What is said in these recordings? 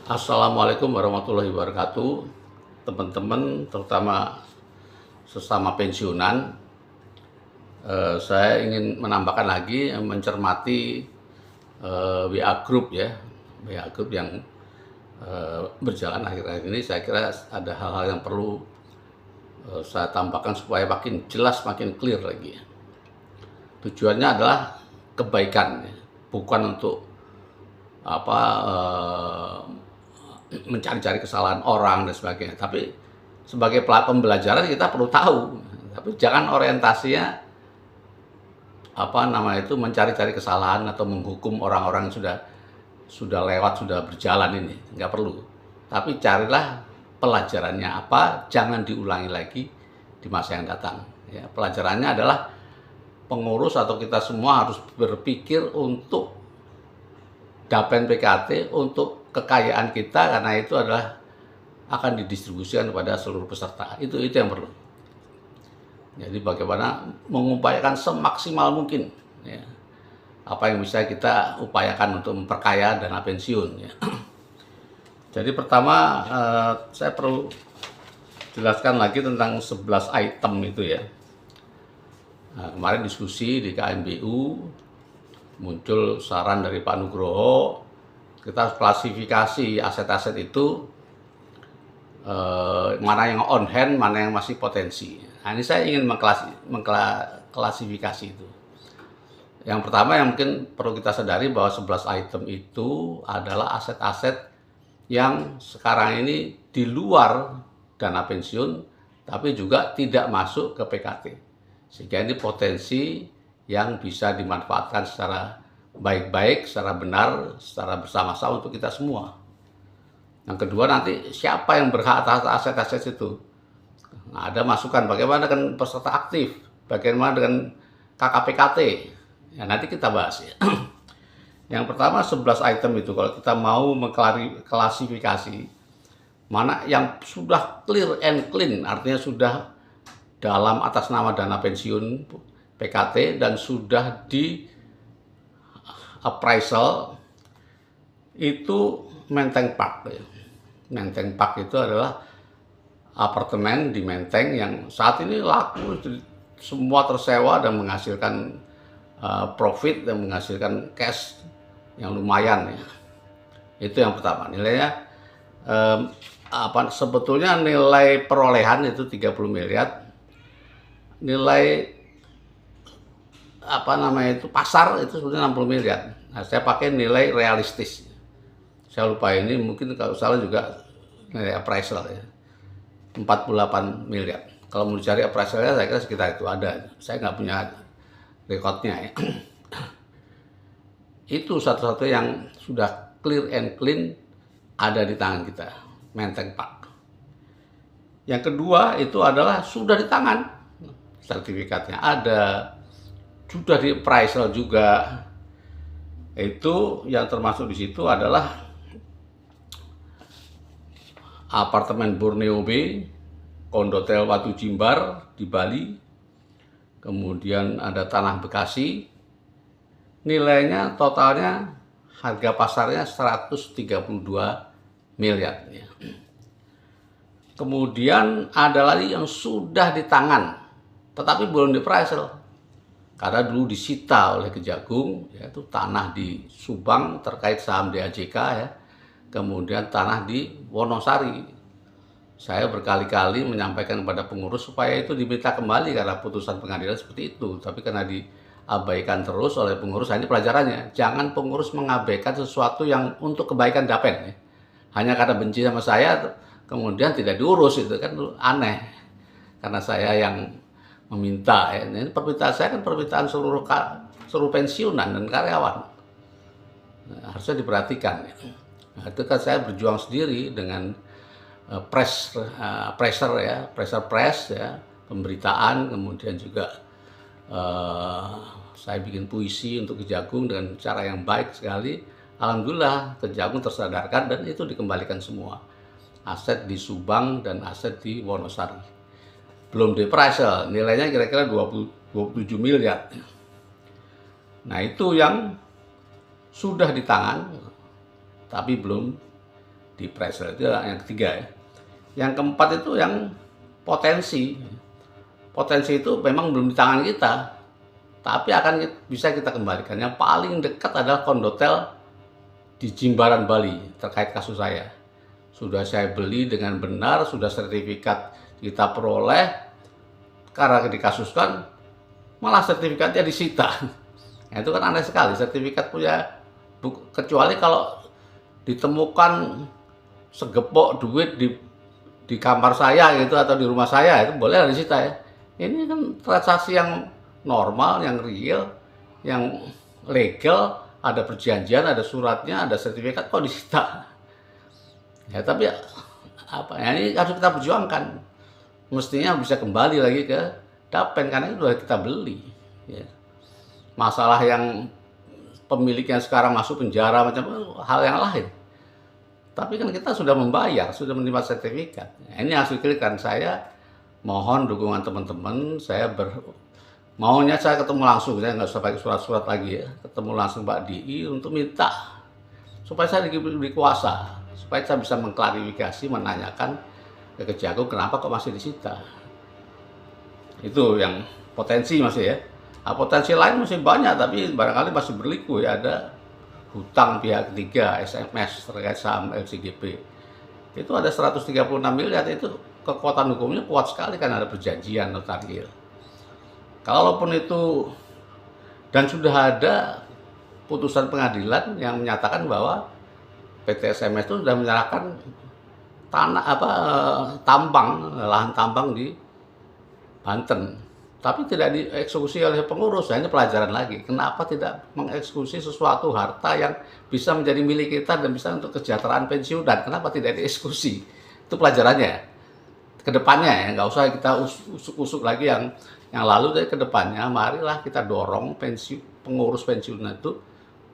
Assalamualaikum warahmatullahi wabarakatuh, teman-teman, terutama sesama pensiunan. Saya ingin menambahkan lagi, mencermati WA Group ya, WA Group yang berjalan akhir-akhir ini. Saya kira ada hal-hal yang perlu saya tambahkan supaya makin jelas, makin clear lagi. Tujuannya adalah kebaikan, ya, bukan untuk apa mencari-cari kesalahan orang dan sebagainya. Tapi sebagai pembelajaran kita perlu tahu. Tapi jangan orientasinya mencari-cari kesalahan atau menghukum orang-orang yang sudah lewat, sudah berjalan ini. Nggak perlu. Tapi carilah pelajarannya apa, jangan diulangi lagi di masa yang datang. Ya, pelajarannya adalah pengurus atau kita semua harus berpikir untuk Dapen PKT, untuk kekayaan kita, karena itu adalah akan didistribusikan kepada seluruh peserta. Itu yang perlu. Jadi bagaimana mengupayakan semaksimal mungkin ya, apa yang bisa kita upayakan untuk memperkaya dana pensiun ya. Jadi pertama saya perlu jelaskan lagi tentang 11 item itu ya. Nah, kemarin diskusi di KMBU muncul saran dari Pak Nugroho, kita harus klasifikasi aset-aset itu, mana yang on hand, mana yang masih potensi. Nah, ini saya ingin mengklasifikasi itu. Yang pertama yang mungkin perlu kita sadari bahwa 11 item itu adalah aset-aset yang sekarang ini di luar dana pensiun, tapi juga tidak masuk ke PKT. Sehingga ini potensi yang bisa dimanfaatkan secara baik-baik, secara benar, secara bersama-sama untuk kita semua. Yang kedua, nanti siapa yang berhak atas aset-aset itu? Nah, ada masukan bagaimana dengan peserta aktif, bagaimana dengan KKPKT. Ya, nanti kita bahas ya. Yang pertama 11 item itu kalau kita mau mengklasifikasi mana yang sudah clear and clean, artinya sudah dalam atas nama dana pensiun PKT dan sudah di appraisal, itu Menteng Park. Menteng Park itu adalah apartemen di Menteng yang saat ini laku, semua tersewa dan menghasilkan profit dan menghasilkan cash yang lumayan ya. Itu yang pertama. Nilainya sebetulnya nilai perolehan itu 30 miliar. Nilai pasar itu sebetulnya 60 miliar. Nah, saya pakai nilai realistis. Saya lupa ini, mungkin kalau salah juga nilai appraisal ya. 48 miliar. Kalau mau dicari appraisalnya saya kira sekitar itu ada. Saya nggak punya rekodnya ya. Itu satu-satu yang sudah clear and clean ada di tangan kita, Menteng Park. Yang kedua itu adalah sudah di tangan, sertifikatnya ada, sudah di appraisal juga. Itu yang termasuk di situ adalah apartemen Borneo Bay, Kondotel Watu Jimbar di Bali, kemudian ada tanah Bekasi. Nilainya totalnya harga pasarnya 132 miliar. Kemudian ada lagi yang sudah di tangan, tetapi belum di appraisal. Karena dulu disita oleh Kejagung, yaitu tanah di Subang terkait saham DAJK ya. Kemudian tanah di Wonosari. Saya berkali-kali menyampaikan kepada pengurus supaya itu diminta kembali karena putusan pengadilan seperti itu. Tapi karena diabaikan terus oleh pengurus, ini pelajarannya. Jangan pengurus mengabaikan sesuatu yang untuk kebaikan Dapen. Ya. Hanya karena benci sama saya, kemudian tidak diurus, itu kan aneh. Karena saya yang meminta. Ya. Ini permintaan saya kan permintaan seluruh pensiunan dan karyawan. Nah, harusnya diperhatikan. Ya. Nah, itu kan saya berjuang sendiri dengan press ya, pemberitaan, kemudian juga saya bikin puisi untuk Kejagung dengan cara yang baik sekali. Alhamdulillah Kejagung tersadarkan dan itu dikembalikan semua. Aset di Subang dan aset di Wonosari. Belum di appraisal, nilainya kira-kira 27 miliar. Nah, itu yang sudah di tangan tapi belum di appraisal itu yang ketiga ya. Yang keempat itu yang potensi. Potensi itu memang belum di tangan kita, tapi akan bisa kita kembalikan. Yang paling dekat adalah kondotel di Jimbaran, Bali, terkait kasus saya. Sudah saya beli dengan benar, sudah sertifikat kita peroleh, karena dikasuskan, malah sertifikatnya disita. Nah, itu kan aneh sekali, sertifikat punya, kecuali kalau ditemukan segepok duit di kamar saya gitu, atau di rumah saya, itu boleh disita ya. Ini kan transaksi yang normal, yang real, yang legal, ada perjanjian, ada suratnya, ada sertifikat, kok disita? Ya tapi apa ya, ini harus kita perjuangkan. Mestinya bisa kembali lagi ke Dapen karena itu sudah kita beli. Ya. Masalah yang pemiliknya sekarang masuk penjara macam hal yang lain. Tapi kan kita sudah membayar, sudah menerima sertifikat. Nah, ini harus dikelikan. Saya mohon dukungan teman-teman. Maunya saya ketemu langsung, saya nggak usah pakai surat-surat lagi ya. Ketemu langsung Pak DI untuk minta supaya saya diberi kuasa, supaya saya bisa mengklarifikasi, menanyakan ke Kejagung kenapa kok masih disita. Itu yang potensi masih ya. Nah, potensi lain masih banyak, tapi barangkali masih berliku ya. Ada hutang pihak ketiga, SMS terkait saham LCGP. Itu ada 136 miliar, itu kekuatan hukumnya kuat sekali kan, ada perjanjian notarial. Kalaupun itu, dan sudah ada putusan pengadilan yang menyatakan bahwa PT SMS itu sudah menyerahkan lahan tambang di Banten, tapi tidak dieksekusi oleh pengurus. Hanya pelajaran lagi, kenapa tidak mengeksekusi sesuatu harta yang bisa menjadi milik kita dan bisa untuk kesejahteraan pensiun, dan kenapa tidak dieksekusi? Itu pelajarannya. Kedepannya ya, nggak usah kita usuk-usuk lagi yang lalu, dari kedepannya marilah kita dorong pengurus pensiun itu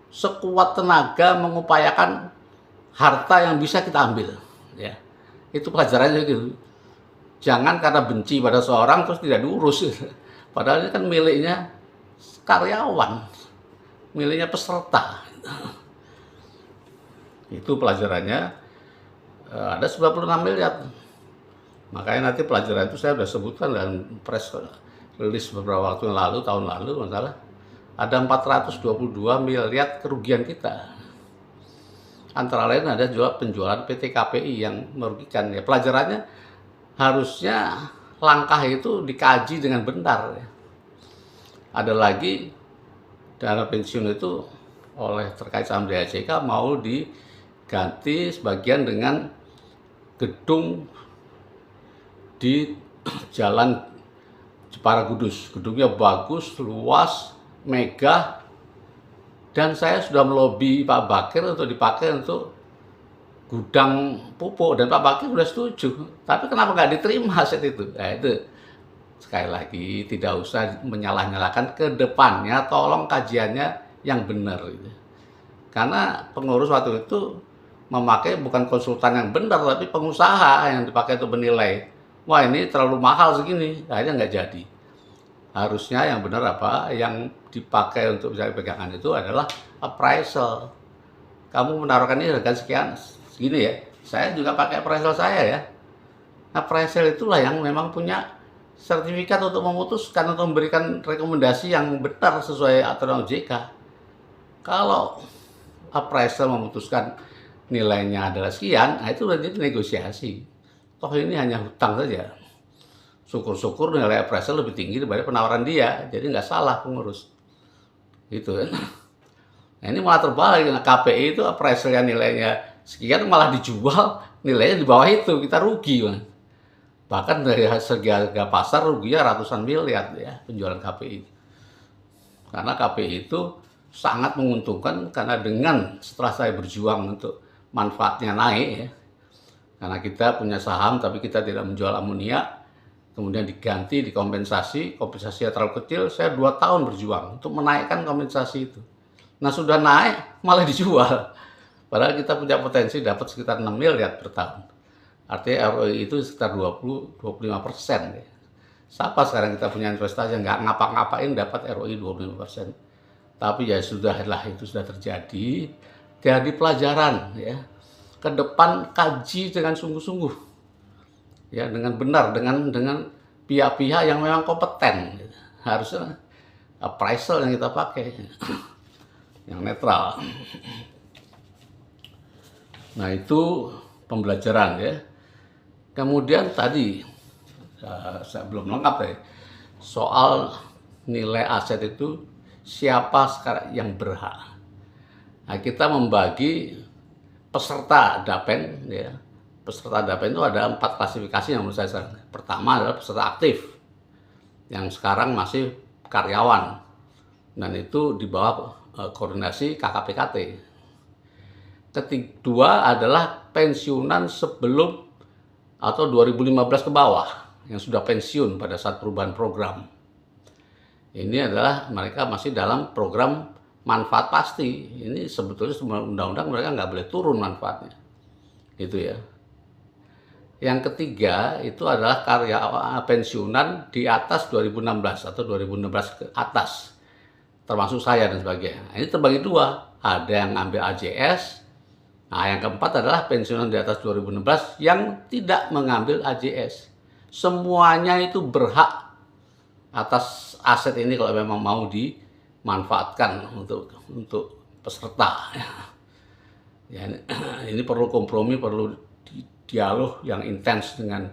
sekuat tenaga mengupayakan harta yang bisa kita ambil. Ya, itu pelajarannya gitu. Jangan karena benci pada seorang terus tidak diurus. Padahal ini kan miliknya karyawan, miliknya peserta. Itu pelajarannya. Ada 96 miliar. Makanya nanti pelajaran itu saya sudah sebutkan dalam press release beberapa waktu yang lalu, tahun lalu masalah. Ada 422 miliar kerugian kita. Antara lain ada juga penjualan PT KPI yang merugikan. Ya, pelajarannya harusnya langkah itu dikaji dengan benar. Ya. Ada lagi dana pensiun itu oleh terkait saham DHJK mau diganti sebagian dengan gedung di Jalan Jepara Kudus. Gedungnya bagus, luas, megah, dan saya sudah melobi Pak Bakir untuk dipakai untuk gudang pupuk, dan Pak Bakir sudah setuju. Tapi kenapa nggak diterima aset itu? Nah, itu sekali lagi tidak usah menyalah-nyalahkan, ke depannya tolong kajiannya yang benar gitu. Karena pengurus waktu itu memakai bukan konsultan yang benar, tapi pengusaha yang dipakai untuk menilai. Wah, ini terlalu mahal segini, akhirnya nggak jadi. Harusnya yang benar apa? Yang dipakai untuk bisa pegangan itu adalah appraisal. Kamu menaruhkan ini harga sekian, segini ya. Saya juga pakai appraisal saya ya. Appraisal itulah yang memang punya sertifikat untuk memutuskan, untuk memberikan rekomendasi yang benar sesuai aturan OJK. Kalau appraisal memutuskan nilainya adalah sekian, nah itu berarti negosiasi. Toh ini hanya hutang saja. Syukur-syukur nilai appraisal lebih tinggi daripada penawaran dia, jadi nggak salah pengurus. Gitu kan. Nah, ini malah terbalik. Nah, KPI itu appraisal yang nilainya sekian malah dijual nilainya di bawah itu, kita rugi. Man. Bahkan dari segi harga pasar ruginya ratusan miliar ya penjualan KPI. Karena KPI itu sangat menguntungkan, karena dengan setelah saya berjuang untuk manfaatnya naik ya. Karena kita punya saham tapi kita tidak menjual amonia, kemudian diganti, kompensasinya terlalu kecil, saya 2 tahun berjuang untuk menaikkan kompensasi itu. Nah sudah naik, malah dijual. Padahal kita punya potensi dapat sekitar 6 miliar per tahun. Artinya ROI itu sekitar 20-25%. Ya. Siapa sekarang kita punya investasi yang nggak ngapa-ngapain dapat ROI 25%. Tapi ya sudahlah, itu sudah terjadi. Jadi pelajaran ya. ke depan kaji dengan sungguh-sungguh, ya, dengan benar, dengan pihak-pihak yang memang kompeten. Harusnya appraisal yang kita pakai, yang netral. Nah, itu pembelajaran ya. Kemudian tadi saya belum lengkap ya, soal nilai aset itu siapa sekarang yang berhak. Nah, kita membagi peserta DAPEN ya. Peserta DAPEN itu ada 4 klasifikasi yang menurut saya. Pertama adalah peserta aktif yang sekarang masih karyawan dan itu di bawah koordinasi KKPKT. Kedua adalah pensiunan sebelum atau 2015 ke bawah yang sudah pensiun pada saat perubahan program. Ini adalah mereka masih dalam program manfaat pasti. Ini sebetulnya semua undang-undang mereka nggak boleh turun manfaatnya. Gitu ya. Yang ketiga itu adalah karyawan pensiunan di atas 2016 atau 2016 ke atas. Termasuk saya dan sebagainya. Ini terbagi 2. Ada yang ngambil AJS. Nah, yang keempat adalah pensiunan di atas 2016 yang tidak mengambil AJS. Semuanya itu berhak atas aset ini kalau memang mau dimanfaatkan untuk peserta. Ya, ini perlu kompromi, perlu dialog yang intens dengan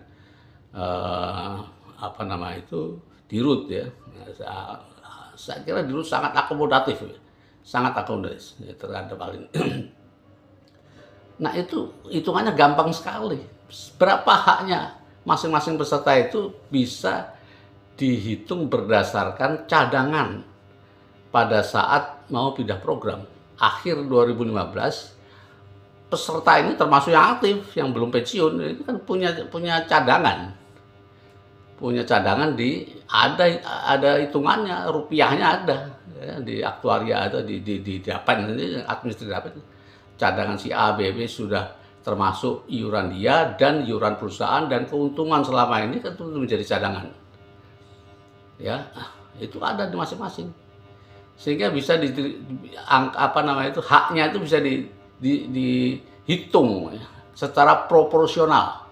Dirut ya. Saya kira Dirut sangat akomodatif, ya, terhadap hal ini. Nah, itu hitungannya gampang sekali. Berapa haknya masing-masing peserta itu bisa dihitung berdasarkan cadangan pada saat mau pindah program. Akhir 2015, peserta ini termasuk yang aktif, yang belum pensiun, itu kan punya cadangan. Punya cadangan ada hitungannya, rupiahnya ada. Ya, di aktuaria ada, di DAPEN, ini administrasi DAPEN. Cadangan si A, B, B sudah termasuk iuran dia dan iuran perusahaan dan keuntungan selama ini kan itu menjadi cadangan. Ya, itu ada di masing-masing. Sehingga bisa haknya itu bisa dihitung ya, secara proporsional.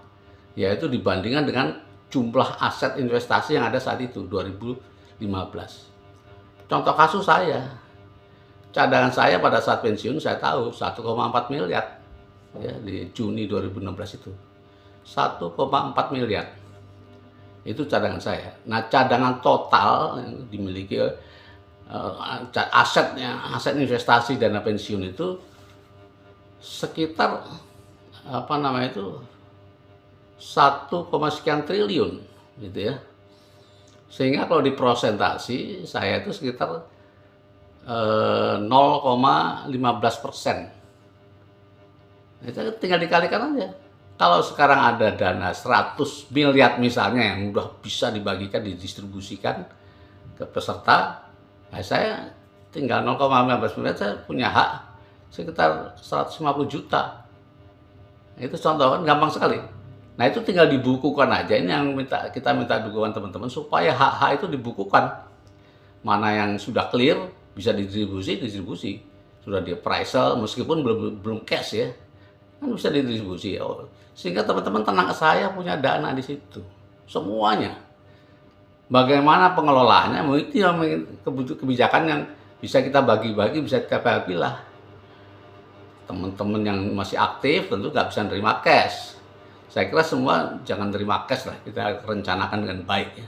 Yaitu dibandingkan dengan jumlah aset investasi yang ada saat itu 2015. Contoh kasus saya, cadangan saya pada saat pensiun saya tahu 1,4 miliar ya, di Juni 2016 itu 1,4 miliar itu cadangan saya. Nah, cadangan total yang dimiliki aset investasi dana pensiun itu sekitar 1, sekian triliun gitu ya. Sehingga kalau diprosentasi saya itu sekitar 0,15%. Itu tinggal dikalikan aja. Kalau sekarang ada dana 100 miliar misalnya yang udah bisa dibagikan, didistribusikan ke peserta, nah saya tinggal 0,15 miliar, saya punya hak sekitar 150 juta. Itu contoh kan gampang sekali. Nah, itu tinggal dibukukan aja. Ini yang kita minta dukungan teman-teman supaya hak-hak itu dibukukan. Mana yang sudah clear bisa distribusi. Sudah di appraisal meskipun belum cash ya. Kan bisa didistribusi. Sehingga teman-teman tenang, saya punya dana di situ. Semuanya. Bagaimana pengelolaannya? Itu yang kebijakan yang bisa kita bagi-bagi, bisa kita pilih. Teman-teman yang masih aktif tentu nggak bisa nerima cash. Saya kira semua jangan terima cash lah, kita rencanakan dengan baik ya.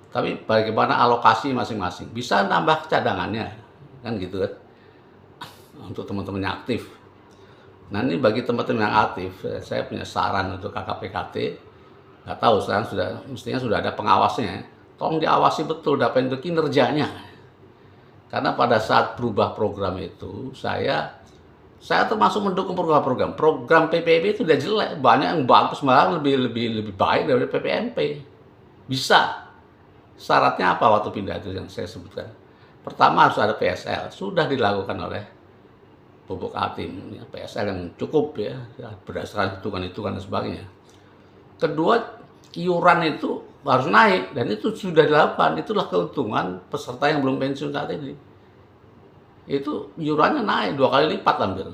Tapi bagaimana alokasi masing-masing, bisa nambah cadangannya, kan gitu kan, untuk teman-teman yang aktif. Nah, ini bagi teman-teman yang aktif, saya punya saran untuk KKPKT, nggak tahu sekarang mestinya sudah ada pengawasnya, tolong diawasi betul DAPEN itu kinerjanya. Karena pada saat berubah program itu, saya termasuk mendukung program PPNP itu udah jelek, banyak yang bagus, malah lebih baik dari PPNP. Bisa. Syaratnya apa waktu pindah itu yang saya sebutkan? Pertama harus ada PSL, sudah dilakukan oleh Pupuk Atim, ya, PSL yang cukup ya, berdasarkan hitungan dan sebagainya. Kedua, iuran itu harus naik dan itu sudah dilakukan, itulah keuntungan peserta yang belum pensiun saat ini. Itu iurannya naik 2 kali lipat hampir.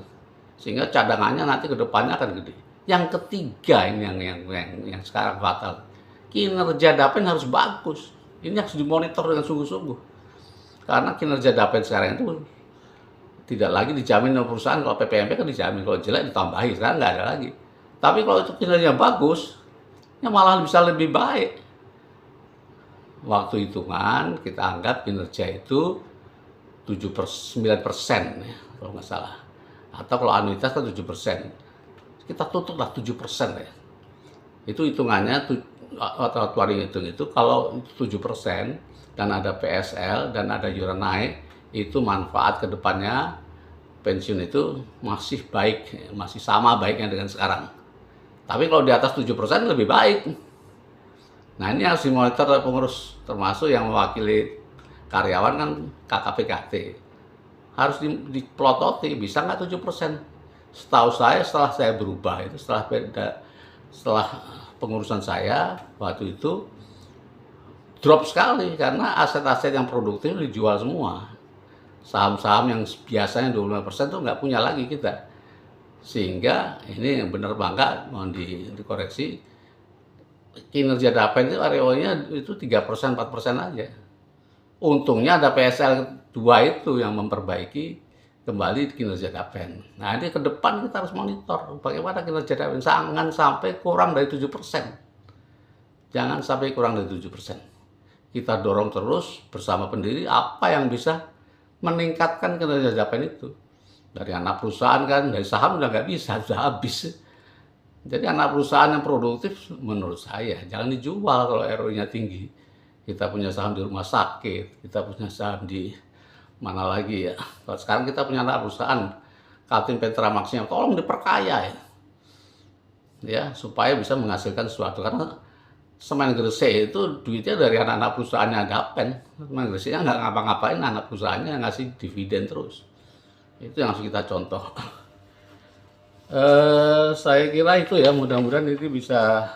sehingga cadangannya nanti ke depannya akan gede. Yang ketiga ini yang sekarang fatal, kinerja Dapen harus bagus. Ini harus dimonitor dengan sungguh-sungguh, karena kinerja Dapen sekarang itu tidak lagi dijamin oleh perusahaan. Kalau PPMP kan dijamin, kalau jelek ditambahi, sekarang nggak ada lagi. Tapi kalau itu kinerja bagus, ya malah bisa lebih baik. Waktu hitungan kita anggap kinerja itu 9% ya, kalau nggak salah. Atau kalau anuitas kan 7%. Kita tutuplah 7% ya. Itu hitungannya, atau aktuari hitung itu, kalau 7% dan ada PSL dan ada iuran naik, itu manfaat ke depannya pensiun itu masih baik, masih sama baiknya dengan sekarang. Tapi kalau di atas 7% lebih baik. Nah, ini harus dimonitor oleh pengurus, termasuk yang mewakili karyawan kan KKPKT. Harus dipelototi, bisa nggak 7%? Setahu saya, setelah saya berubah itu, setelah pengurusan saya waktu itu drop sekali, karena aset-aset yang produktif dijual semua. Saham-saham yang biasanya 25% tuh nggak punya lagi kita. Sehingga ini benar bangga, mohon dikoreksi, kinerja Dapen itu ROE-nya itu 3%, 4% aja. Untungnya ada PSL 2 itu yang memperbaiki kembali kinerja Dapen. Nah, ini ke depan kita harus monitor bagaimana kinerja Dapen. Jangan sampai kurang dari 7%. Jangan sampai kurang dari 7%. Kita dorong terus bersama pendiri apa yang bisa meningkatkan kinerja Dapen itu. Dari anak perusahaan kan, dari saham udah nggak bisa, sudah habis. Jadi anak perusahaan yang produktif menurut saya jangan dijual kalau ROI-nya tinggi. Kita punya saham di rumah sakit, kita punya saham di mana lagi ya. Kalau sekarang kita punya anak perusahaan, Kaltim Petra Maxima, tolong diperkaya ya, supaya bisa menghasilkan sesuatu. Karena Semen Gresik itu duitnya dari anak-anak perusahaannya Dapen. Semen Gresiknya nggak ngapa-ngapain, anak perusahaannya ngasih dividen terus. Itu yang harus kita contoh. Saya kira itu ya, mudah-mudahan ini bisa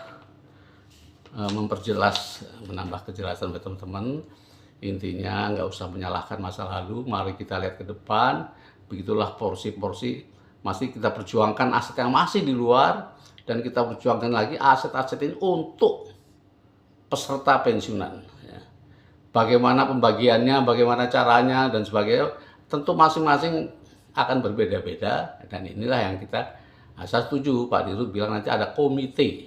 memperjelas, menambah kejelasan buat teman-teman. Intinya nggak usah menyalahkan masa lalu, mari kita lihat ke depan. Begitulah porsi-porsi, masih kita perjuangkan aset yang masih di luar, dan kita perjuangkan lagi aset-aset ini untuk peserta pensiunan. Bagaimana pembagiannya, bagaimana caranya, dan sebagainya, tentu masing-masing akan berbeda-beda, dan inilah yang kita, saya setuju Pak Dirut bilang nanti ada komite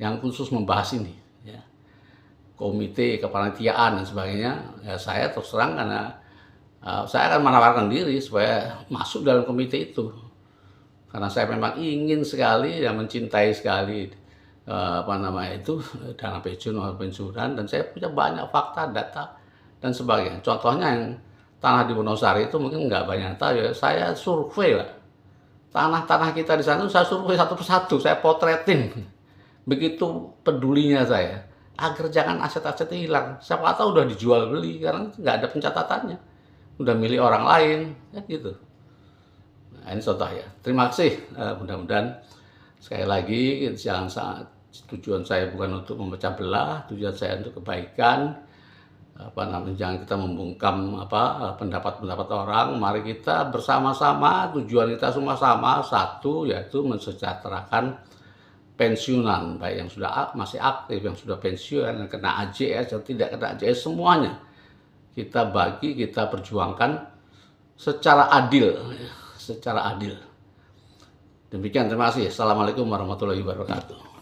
yang khusus membahas ini, ya. Komite kepanitiaan dan sebagainya. Ya, saya terus terang karena saya akan menawarkan diri supaya masuk dalam komite itu, karena saya memang ingin sekali, ya, mencintai sekali dana pensiunan, dan saya punya banyak fakta, data, dan sebagainya. Contohnya yang tanah di Wonosari itu mungkin nggak banyak tahu ya, saya survei lah. Tanah-tanah kita di sana saya survei satu persatu, saya potretin. Begitu pedulinya saya, agar jangan aset-aset hilang. Siapa tahu udah dijual beli, karena nggak ada pencatatannya. Udah milik orang lain, ya gitu. Nah, ini contoh ya. Terima kasih. Mudah-mudahan sekali lagi, jangan saat tujuan saya bukan untuk memecah belah, tujuan saya untuk kebaikan. Jangan kita membungkam pendapat-pendapat orang. Mari kita bersama-sama, tujuan kita semua sama, satu, yaitu mensejahterakan pensiunan, baik yang sudah masih aktif, yang sudah pensiun, yang kena AJS, yang tidak kena AJS, semuanya kita bagi, kita perjuangkan secara adil, secara adil. Demikian, terima kasih. Assalamualaikum warahmatullahi wabarakatuh.